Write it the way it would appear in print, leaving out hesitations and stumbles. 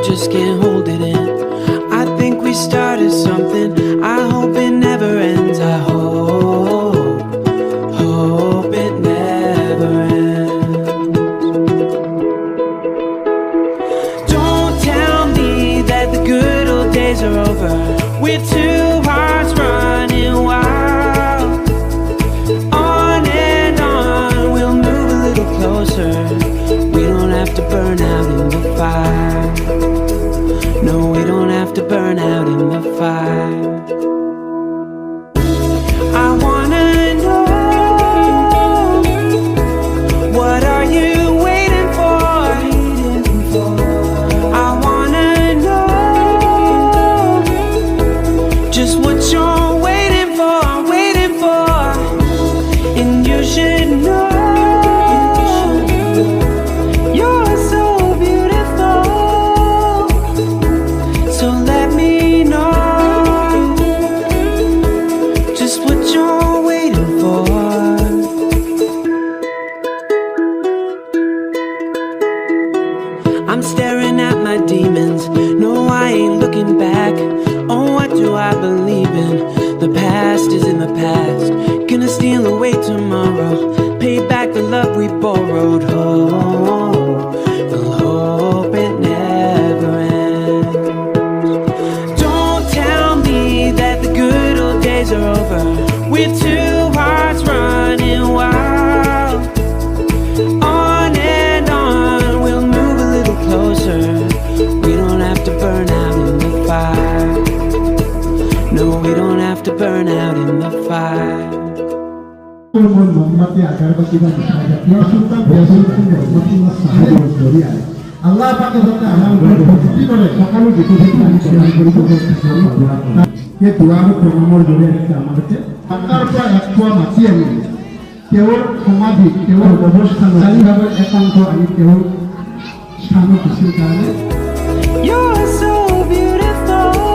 just can't hold it in. I think we started something, I hope it never ends. I hope it never ends. Don't tell me that the good old days are over. We're two hearts running wild. On and on, we'll move a little closer. We don't have to burn out in the fire. No, we don't have to burn out in the fire. I wanna know, what are you waiting for? I wanna know just what you're waiting for, and you should know. You're so beautiful, so let me know just what you're waiting for. I'm staring at my demons, no, I ain't looking back. Oh, what do I believe in? The past is in the past, gonna steal away tomorrow, pay back the love we borrowed. We'll hope it never ends. Don't tell me that the good old days are over. We're two hearts running wild. On and on, we'll move a little closer. We don't have to burn out in the fire. No, we don't have to burn out in the fire. Mohammad अगरबत्ती का दिखाया जाता है सुल्तान बेजुल मोहम्मदी साहिब जरिया আল্লাহ পাকের সাথে আমার ভক্তি করে সকালে যেতে যেতে আমি শেয়ার করি এই দোয়ার প্রণামর জন্য আমাদেরকে আকার পর এক পোয়া মাটি আমি কেবল সমাধি কেবল অবস্থান চারিভাবে একান্ত আমি কেবল স্থান কিছুর কারণে You're so beautiful.